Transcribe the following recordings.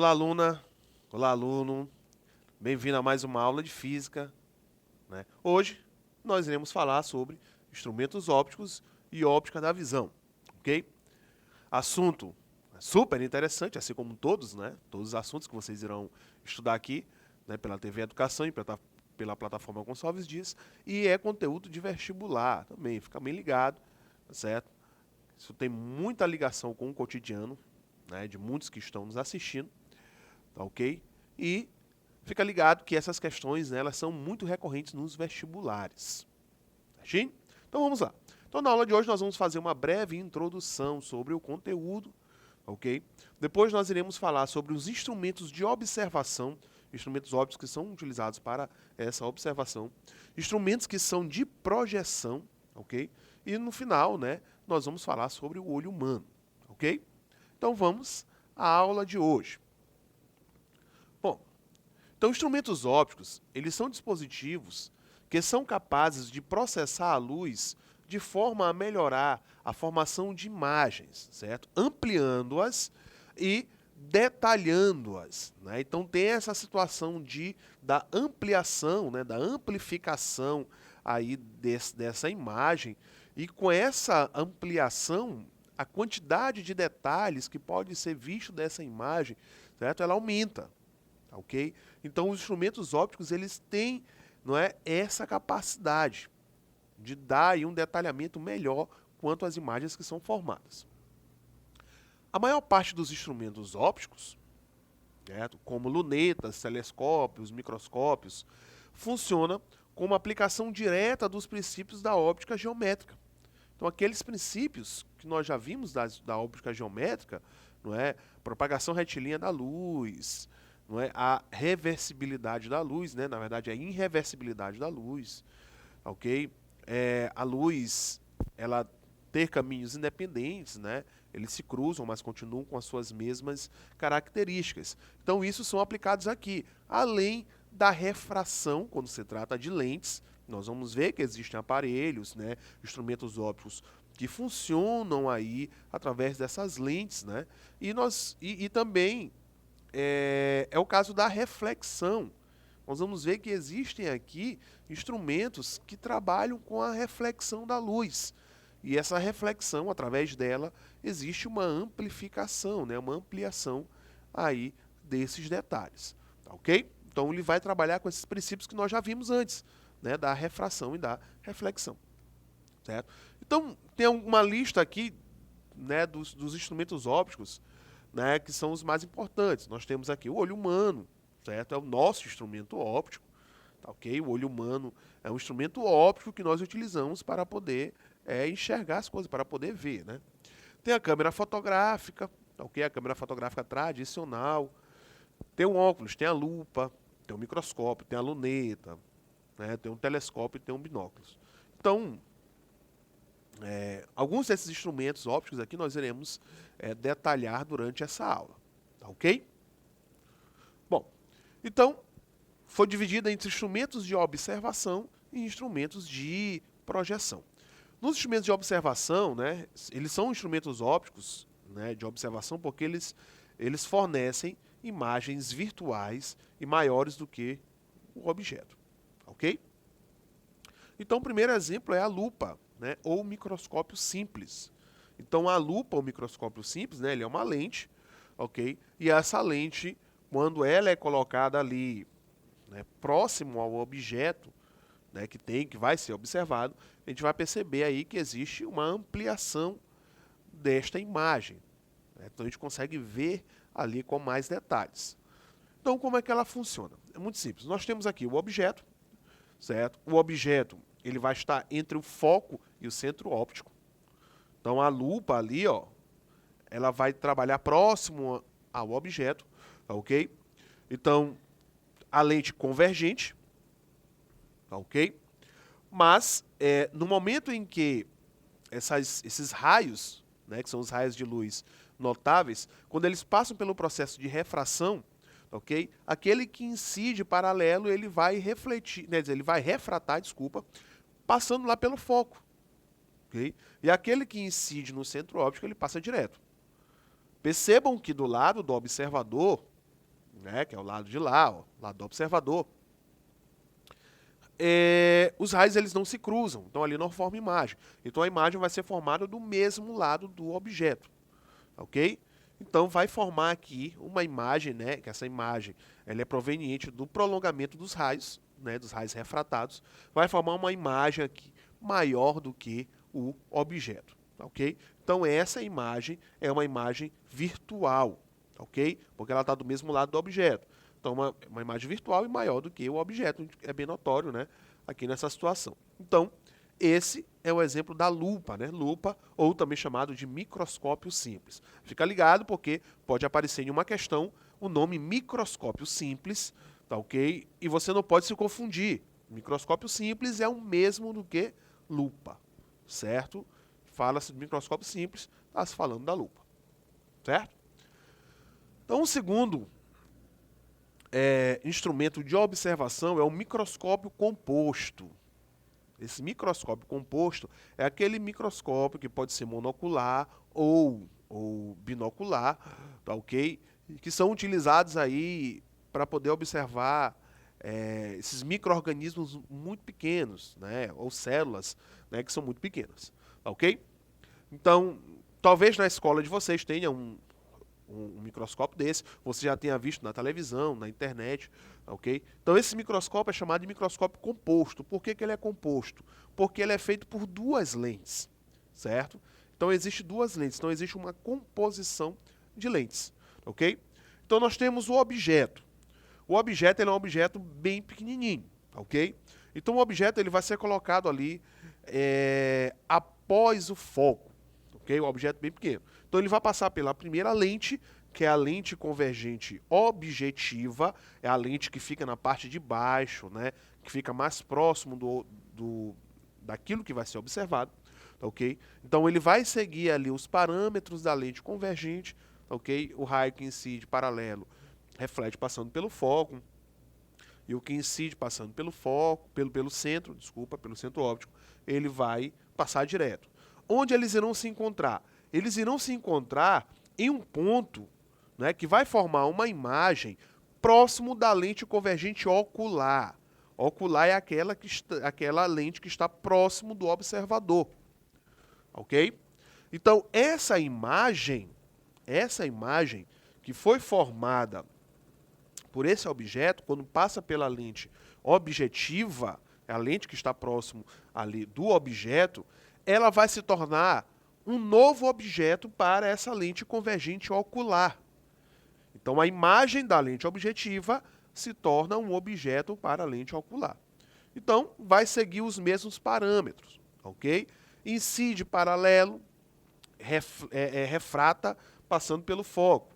Olá, aluna. Olá, aluno. Bem-vindo a mais uma aula de física, né? Hoje nós iremos falar sobre instrumentos ópticos e óptica da visão, ok? Assunto super interessante, assim como todos, né? Todos os assuntos que vocês irão estudar aqui, né? Pela TV Educação e pela plataforma Gonçalves Dias, e é conteúdo de vestibular também. Fica bem ligado, tá certo? Isso tem muita ligação com o cotidiano, né? De muitos que estão nos assistindo. Tá ok? E fica ligado que essas questões, né, elas são muito recorrentes nos vestibulares. Certinho? Então vamos lá. Então na aula de hoje nós vamos fazer uma breve introdução sobre o conteúdo, ok? Depois nós iremos falar sobre os instrumentos de observação, instrumentos ópticos que são utilizados para essa observação, instrumentos que são de projeção, ok? E no final, né, nós vamos falar sobre o olho humano, ok? Então vamos à aula de hoje. Bom, então instrumentos ópticos, eles são dispositivos que são capazes de processar a luz de forma a melhorar a formação de imagens, certo? Ampliando-as e detalhando-as, né? Então tem essa situação da ampliação, né, da amplificação aí dessa imagem, e com essa ampliação, a quantidade de detalhes que pode ser visto dessa imagem, certo? Ela aumenta. Tá ok? Então, os instrumentos ópticos, eles têm, não é, essa capacidade de dar aí um detalhamento melhor quanto às imagens que são formadas. A maior parte dos instrumentos ópticos, certo? Como lunetas, telescópios, microscópios, funciona com uma aplicação direta dos princípios da óptica geométrica. Então, aqueles princípios que nós já vimos da óptica geométrica, não é? Propagação retilínea da luz, não é? A reversibilidade da luz, né? Na verdade, a irreversibilidade da luz, ok? A luz, ela ter caminhos independentes, né? Eles se cruzam, mas continuam com as suas mesmas características. Então, isso são aplicados aqui, além da refração, quando se trata de lentes. Nós vamos ver que existem aparelhos, né, instrumentos ópticos que funcionam aí através dessas lentes, né? E também é o caso da reflexão. Nós vamos ver que existem aqui instrumentos que trabalham com a reflexão da luz. E essa reflexão, através dela, existe uma amplificação, né? Uma ampliação aí desses detalhes. Tá ok? Então ele vai trabalhar com esses princípios que nós já vimos antes, né? Da refração e da reflexão. Certo? Então, tem uma lista aqui, né, dos instrumentos ópticos, né, que são os mais importantes. Nós temos aqui o olho humano, certo? É o nosso instrumento óptico, tá ok? O olho humano é um instrumento óptico que nós utilizamos para poder enxergar as coisas, para poder ver, né? Tem a câmera fotográfica, tá ok? A câmera fotográfica tradicional. Tem o óculos, tem a lupa, tem o microscópio, tem a luneta, né? Tem um telescópio e tem um binóculos. Então, alguns desses instrumentos ópticos aqui nós iremos detalhar durante essa aula, tá ok? Bom, então foi dividida entre instrumentos de observação e instrumentos de projeção. Nos instrumentos de observação, né, eles são instrumentos ópticos, né, de observação porque eles fornecem imagens virtuais e maiores do que o objeto, ok? Então o primeiro exemplo é a lupa, né, ou microscópio simples. Então a lupa, ou microscópio simples, né, ele é uma lente, ok? E essa lente, quando ela é colocada ali, né, próximo ao objeto, né, que vai ser observado, a gente vai perceber aí que existe uma ampliação desta imagem, né? Então a gente consegue ver ali com mais detalhes. Então como é que ela funciona? É muito simples. Nós temos aqui o objeto, certo? O objeto, ele vai estar entre o foco e o centro óptico. Então a lupa ali, ó, ela vai trabalhar próximo ao objeto, tá ok? Então a lente convergente, tá ok? Mas no momento em que esses raios, né, que são os raios de luz notáveis, quando eles passam pelo processo de refração, ok? Aquele que incide paralelo, ele vai refletir, né, ele vai refratar, desculpa, passando lá pelo foco, ok? E aquele que incide no centro óptico, ele passa direto. Percebam que do lado do observador, né, que é o lado de lá, ó, lado do observador, os raios eles não se cruzam, então ali não forma imagem. Então a imagem vai ser formada do mesmo lado do objeto, ok? Então vai formar aqui uma imagem, né, que essa imagem ela é proveniente do prolongamento dos raios, né, dos raios refratados, vai formar uma imagem aqui maior do que o objeto, ok? Então essa imagem é uma imagem virtual, ok? Porque ela está do mesmo lado do objeto. Então uma imagem virtual e maior do que o objeto, é bem notório, né, aqui nessa situação. Então esse é o exemplo da lupa, né? Lupa, ou também chamado de microscópio simples. Fica ligado porque pode aparecer em uma questão o nome microscópio simples, tá ok? E você não pode se confundir. Microscópio simples é o mesmo do que lupa, certo? Fala-se de microscópio simples, está se falando da lupa, certo? Então, o segundo instrumento de observação é o microscópio composto. Esse microscópio composto é aquele microscópio que pode ser monocular ou binocular, tá ok? Que são utilizados aí para poder observar esses micro-organismos muito pequenos, né? Ou células, né? Que são muito pequenas, tá ok? Então, talvez na escola de vocês tenha um microscópio desse, você já tenha visto na televisão, na internet, ok? Então esse microscópio é chamado de microscópio composto. Por que ele é composto? Porque ele é feito por duas lentes, certo? Então existe duas lentes, então existe uma composição de lentes, ok? Então nós temos o objeto. O objeto ele é um objeto bem pequenininho, ok? Então o objeto ele vai ser colocado ali após o foco, ok? O objeto bem pequeno. Então ele vai passar pela primeira lente, que é a lente convergente objetiva, é a lente que fica na parte de baixo, né? Que fica mais próximo daquilo que vai ser observado, ok? Então ele vai seguir ali os parâmetros da lente convergente, ok? O raio que incide paralelo reflete passando pelo foco, e o que incide passando pelo foco, pelo centro, desculpa, pelo centro óptico, ele vai passar direto. Onde eles irão se encontrar? Eles irão se encontrar em um ponto, né, que vai formar uma imagem próximo da lente convergente ocular. Ocular é aquela lente que está próximo do observador, ok? Então essa imagem que foi formada por esse objeto, quando passa pela lente objetiva, a lente que está próximo ali do objeto, ela vai se tornar um novo objeto para essa lente convergente ocular. Então, a imagem da lente objetiva se torna um objeto para a lente ocular. Então, vai seguir os mesmos parâmetros, ok? Incide paralelo, refrata passando pelo foco.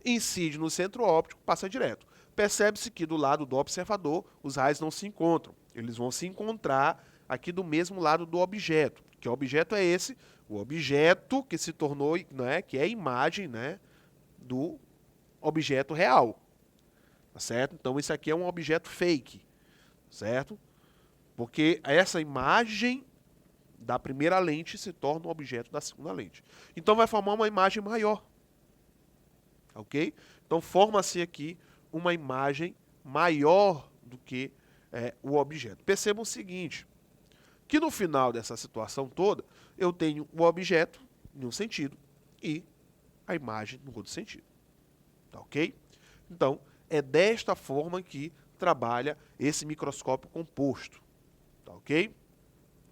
Incide no centro óptico, passa direto. Percebe-se que do lado do observador os raios não se encontram. Eles vão se encontrar aqui do mesmo lado do objeto. Que objeto é esse? O objeto que se tornou, né, que é a imagem, né, do objeto real. Tá certo? Então isso aqui é um objeto fake, certo? Porque essa imagem da primeira lente se torna um objeto da segunda lente. Então vai formar uma imagem maior. Ok? Então forma-se aqui uma imagem maior do que o objeto. Percebam o seguinte, que no final dessa situação toda, eu tenho o objeto em um sentido e a imagem no outro sentido. Tá ok? Então, é desta forma que trabalha esse microscópio composto. Tá ok?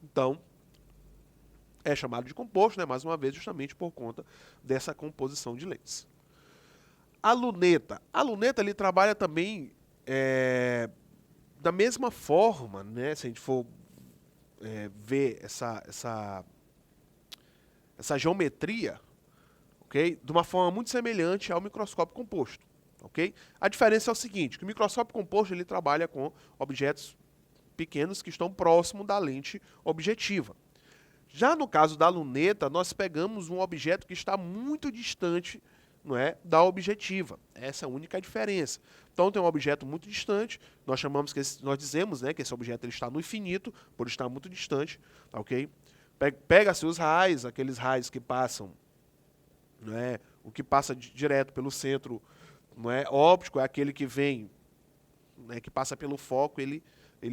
Então, é chamado de composto, né, mais uma vez, justamente por conta dessa composição de lentes. A luneta. A luneta ele trabalha também da mesma forma, né, se a gente for ver essa geometria, ok? De uma forma muito semelhante ao microscópio composto, ok? A diferença é o seguinte, que o microscópio composto ele trabalha com objetos pequenos que estão próximos da lente objetiva. Já no caso da luneta, nós pegamos um objeto que está muito distante, não é, da objetiva. Essa é a única diferença. Então tem um objeto muito distante, nós dizemos, né, que esse objeto ele está no infinito, por estar muito distante, ok? Pega-se os raios, aqueles raios que passam, né, o que passa direto pelo centro não é? Óptico é aquele que vem, né, que passa pelo foco, ele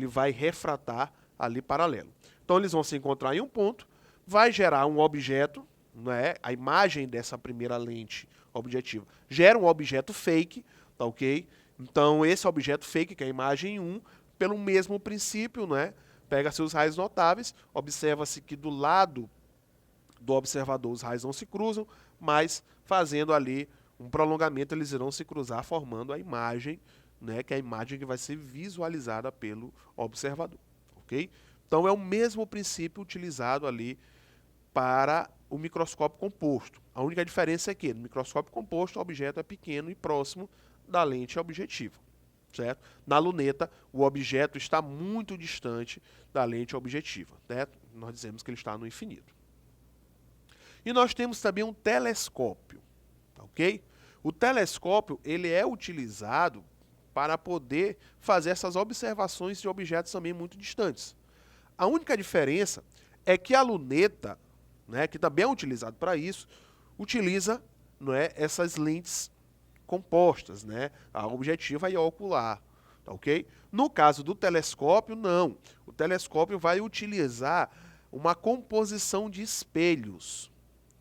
vai refratar ali paralelo. Então eles vão se encontrar em um ponto, vai gerar um objeto, né, a imagem dessa primeira lente objetiva gera um objeto fake, tá ok? Então esse objeto fake, que é a imagem 1, pelo mesmo princípio, né, pega-se os raios notáveis, observa-se que do lado do observador os raios não se cruzam, mas fazendo ali um prolongamento eles irão se cruzar formando a imagem, né, que é a imagem que vai ser visualizada pelo observador, ok? Então é o mesmo princípio utilizado ali para o microscópio composto. A única diferença é que no microscópio composto o objeto é pequeno e próximo da lente objetiva, certo? Na luneta o objeto está muito distante da lente objetiva, certo? Nós dizemos que ele está no infinito. E nós temos também um telescópio, ok? O telescópio ele é utilizado para poder fazer essas observações de objetos também muito distantes. A única diferença é que a luneta, né, que também é utilizado para isso, utiliza, não é, essas lentes compostas, né, a objetiva e a ocular, tá ok? No caso do telescópio, não. O telescópio vai utilizar uma composição de espelhos.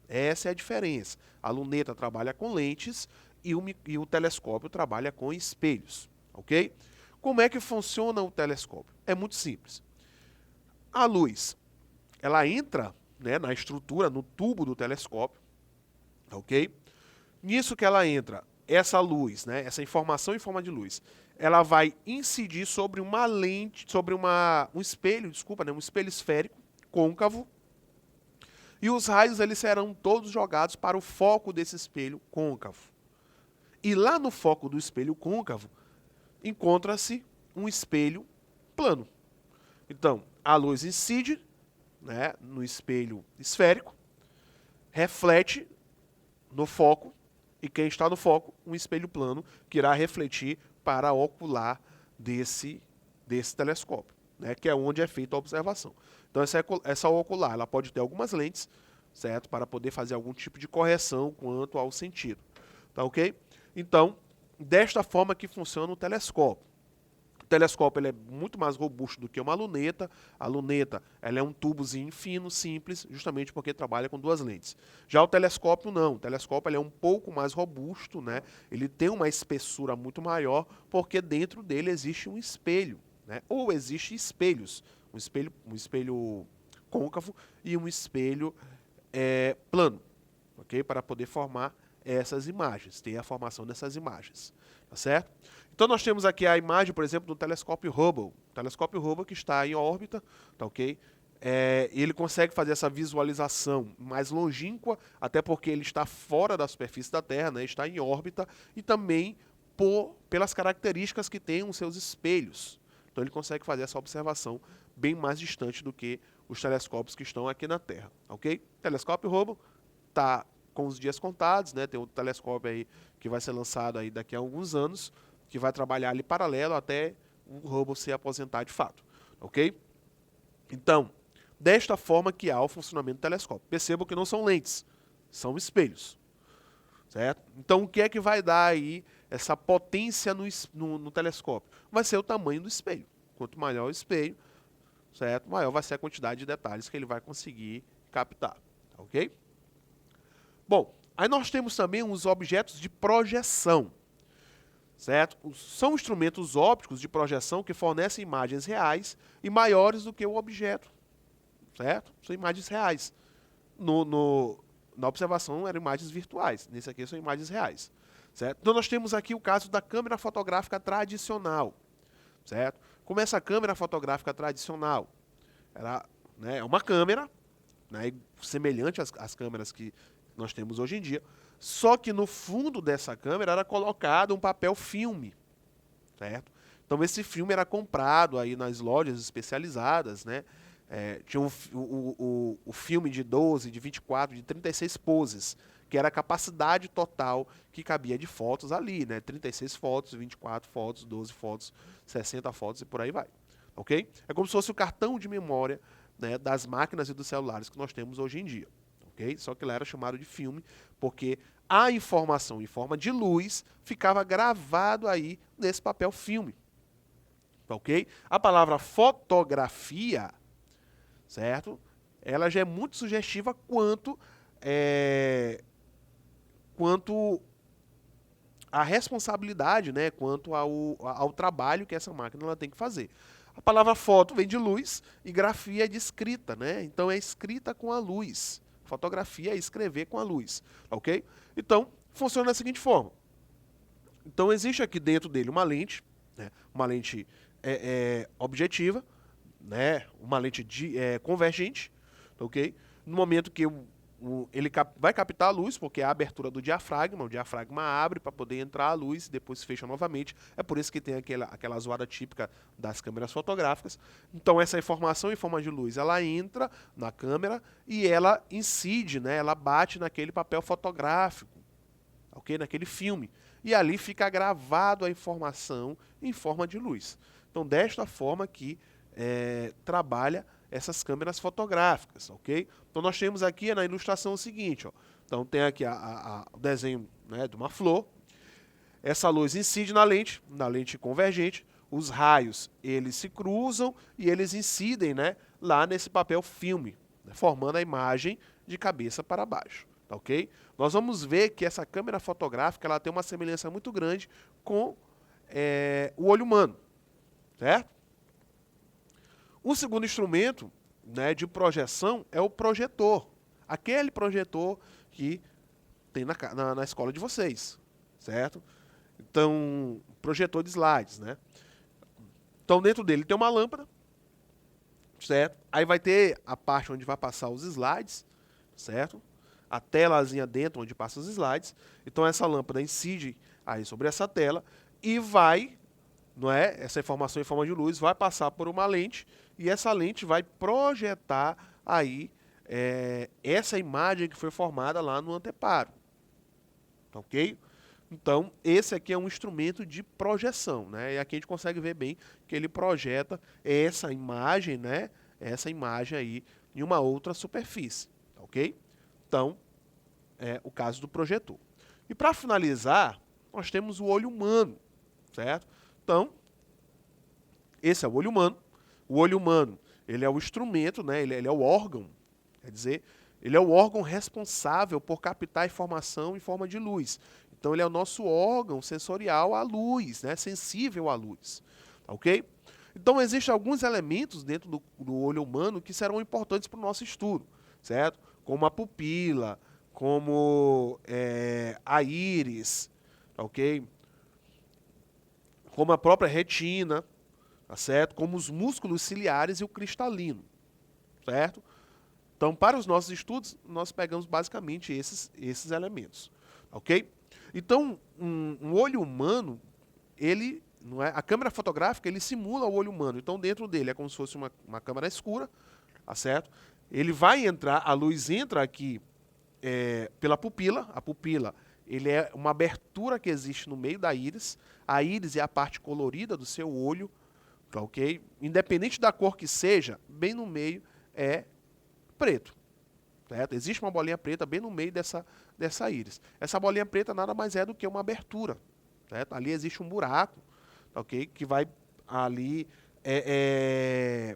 Essa é a diferença. A luneta trabalha com lentes e o telescópio trabalha com espelhos, ok? Como é que funciona o telescópio? É muito simples. A luz, ela entra, né, na estrutura, no tubo do telescópio, ok? Nisso que ela entra, essa luz, né, essa informação em forma de luz, ela vai incidir sobre uma lente, sobre um espelho, desculpa, né, um espelho esférico, côncavo, e os raios eles serão todos jogados para o foco desse espelho côncavo. E lá no foco do espelho côncavo encontra-se um espelho plano. Então, a luz incide, né, no espelho esférico, reflete no foco, e quem está no foco, um espelho plano, que irá refletir para a ocular desse telescópio, né, que é onde é feita a observação. Então, essa ocular ela pode ter algumas lentes, certo? Para poder fazer algum tipo de correção quanto ao sentido. Tá ok? Então, desta forma que funciona o telescópio. O telescópio ele é muito mais robusto do que uma luneta. A luneta ela é um tubozinho fino, simples, justamente porque trabalha com duas lentes. Já o telescópio não. O telescópio ele é um pouco mais robusto, né? Ele tem uma espessura muito maior, porque dentro dele existe um espelho, né? Ou existem espelhos. Um espelho côncavo e um espelho plano, ok? Para poder formar essas imagens, ter a formação dessas imagens, tá certo? Então nós temos aqui a imagem, por exemplo, do telescópio Hubble. O telescópio Hubble que está em órbita, tá ok? Ele consegue fazer essa visualização mais longínqua, até porque ele está fora da superfície da Terra, né? Está em órbita, e também pelas características que tem os seus espelhos. Então ele consegue fazer essa observação bem mais distante do que os telescópios que estão aqui na Terra, ok? O telescópio Hubble está com os dias contados, né? Tem um telescópio aí que vai ser lançado aí daqui a alguns anos, que vai trabalhar ali paralelo até o Hubble ser aposentado de fato, ok? Então, desta forma que há o funcionamento do telescópio. Percebam que não são lentes, são espelhos, certo? Então, o que é que vai dar aí essa potência no telescópio? Vai ser o tamanho do espelho. Quanto maior o espelho, certo? Maior vai ser a quantidade de detalhes que ele vai conseguir captar, tá ok? Bom, aí nós temos também os objetos de projeção, certo? São instrumentos ópticos de projeção que fornecem imagens reais e maiores do que o objeto, certo? São imagens reais. Na observação eram imagens virtuais, nesse aqui são imagens reais, certo? Então nós temos aqui o caso da câmera fotográfica tradicional, certo? Como essa câmera fotográfica tradicional era, né, uma câmera, né, semelhante às câmeras que nós temos hoje em dia, só que no fundo dessa câmera era colocado um papel filme, certo? Então esse filme era comprado aí nas lojas especializadas, né? Tinha o filme de 12, de 24, de 36 poses, que era a capacidade total que cabia de fotos ali, né? 36 fotos, 24 fotos, 12 fotos, 60 fotos e por aí vai, ok? É como se fosse o cartão de memória, né, das máquinas e dos celulares que nós temos hoje em dia, ok? Só que lá era chamado de filme, porque a informação em forma de luz ficava gravado aí nesse papel filme. Ok? A palavra fotografia, certo? Ela já é muito sugestiva quanto a responsabilidade, né? Quanto ao trabalho que essa máquina ela tem que fazer. A palavra foto vem de luz e grafia é de escrita, né? Então é escrita com a luz. Fotografia é escrever com a luz, ok? Então, funciona da seguinte forma. Então, existe aqui dentro dele uma lente, né? Uma lente objetiva, né? Uma lente convergente, ok? No momento que ele vai captar a luz, porque é a abertura do diafragma, o diafragma abre para poder entrar a luz e depois fecha novamente. É por isso que tem aquela zoada típica das câmeras fotográficas. Então essa informação em forma de luz, ela entra na câmera e ela incide, né? Ela bate naquele papel fotográfico, ok? Naquele filme. E ali fica gravado a informação em forma de luz. Então desta forma que trabalha essas câmeras fotográficas, ok? Então nós temos aqui na ilustração o seguinte, ó. Então tem aqui o desenho, né, de uma flor. Essa luz incide na lente convergente. Os raios, eles se cruzam e eles incidem, né, lá nesse papel filme, né, formando a imagem de cabeça para baixo, tá, ok? Nós vamos ver que essa câmera fotográfica ela tem uma semelhança muito grande com o olho humano, certo? O segundo instrumento, né, de projeção é o projetor. Aquele projetor que tem na escola de vocês, certo? Então, projetor de slides, né? Então, dentro dele tem uma lâmpada, certo? Aí vai ter a parte onde vai passar os slides, certo? A telazinha dentro onde passa os slides. Então, essa lâmpada incide aí sobre essa tela e vai, não é? Essa informação em forma de luz vai passar por uma lente e essa lente vai projetar aí essa imagem que foi formada lá no anteparo, ok? Então, esse aqui é um instrumento de projeção, né? E aqui a gente consegue ver bem que ele projeta essa imagem, né? Essa imagem aí em uma outra superfície, ok? Então, é o caso do projetor. E para finalizar, nós temos o olho humano, certo? Então, esse é o olho humano. O olho humano, ele é o instrumento, né? Ele é o órgão, quer dizer, ele é o órgão responsável por captar a informação em forma de luz. Então, ele é o nosso órgão sensorial à luz, né? Sensível à luz, ok? Então, existem alguns elementos dentro do olho humano que serão importantes para o nosso estudo, certo? Como a pupila, como a íris, ok? Como a própria retina, tá certo? Como os músculos ciliares e o cristalino, certo? Então, para os nossos estudos, nós pegamos basicamente esses elementos, ok? Então, um olho humano, ele, não é, a câmera fotográfica, ele simula o olho humano. Então, dentro dele é como se fosse uma câmera escura, tá certo? Ele vai entrar, a luz entra aqui pela pupila. A pupila, ele é uma abertura que existe no meio da íris. A íris é a parte colorida do seu olho, tá, ok? Independente da cor que seja, bem no meio é preto, certo? Existe uma bolinha preta bem no meio dessa íris. Essa bolinha preta nada mais é do que uma abertura, certo? Ali existe um buraco, tá, ok? Que vai ali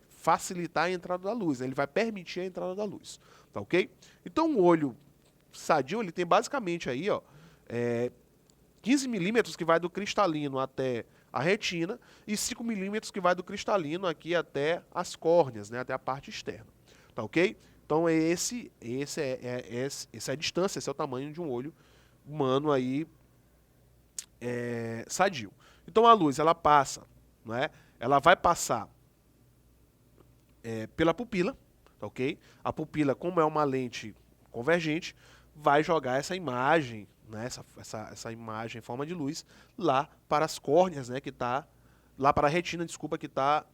facilitar a entrada da luz, né? Ele vai permitir a entrada da luz, tá, ok? Então o olho sadio, ele tem basicamente aí, ó, 15 milímetros que vai do cristalino até a retina e 5 milímetros que vai do cristalino aqui até as córneas, né, até a parte externa, tá, ok? Então essa é a distância, esse é o tamanho de um olho humano aí sadio. Então a luz, ela passa, não é? Ela vai passar pela pupila, tá, ok? A pupila, como é uma lente convergente, vai jogar essa imagem, né, essa imagem em forma de luz lá para as córneas, né, que está lá para a retina, desculpa, que está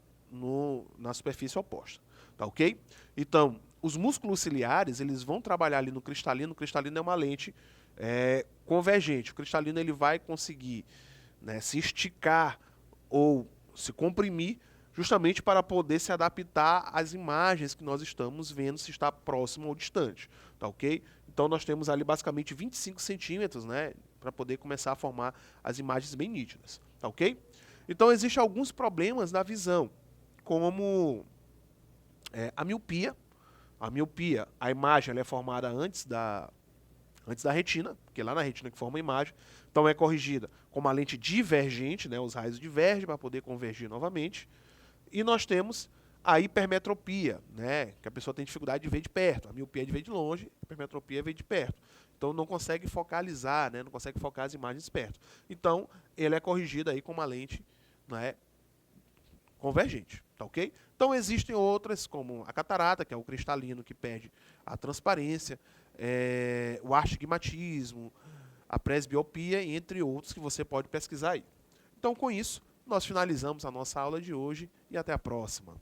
na superfície oposta, tá, ok? Então, os músculos ciliares, eles vão trabalhar ali no cristalino. O cristalino é uma lente convergente. O cristalino, ele vai conseguir, né, se esticar ou se comprimir justamente para poder se adaptar às imagens que nós estamos vendo, se está próximo ou distante, tá ok? Então nós temos ali basicamente 25 centímetros, né, para poder começar a formar as imagens bem nítidas, tá ok? Então existem alguns problemas na visão, como a miopia. A miopia, a imagem ela é formada antes da retina, porque é lá na retina que forma a imagem, então é corrigida com uma lente divergente, né, os raios divergem para poder convergir novamente, e nós temos a hipermetropia, né, que a pessoa tem dificuldade de ver de perto, a miopia é de ver de longe, a hipermetropia é ver de perto, então não consegue focalizar, né, não consegue focar as imagens perto, então ele é corrigido aí com uma lente, né, convergente, tá ok? Então existem outras, como a catarata, que é o cristalino que perde a transparência, o astigmatismo, a presbiopia, entre outros que você pode pesquisar aí. Então, com isso, nós finalizamos a nossa aula de hoje e até a próxima.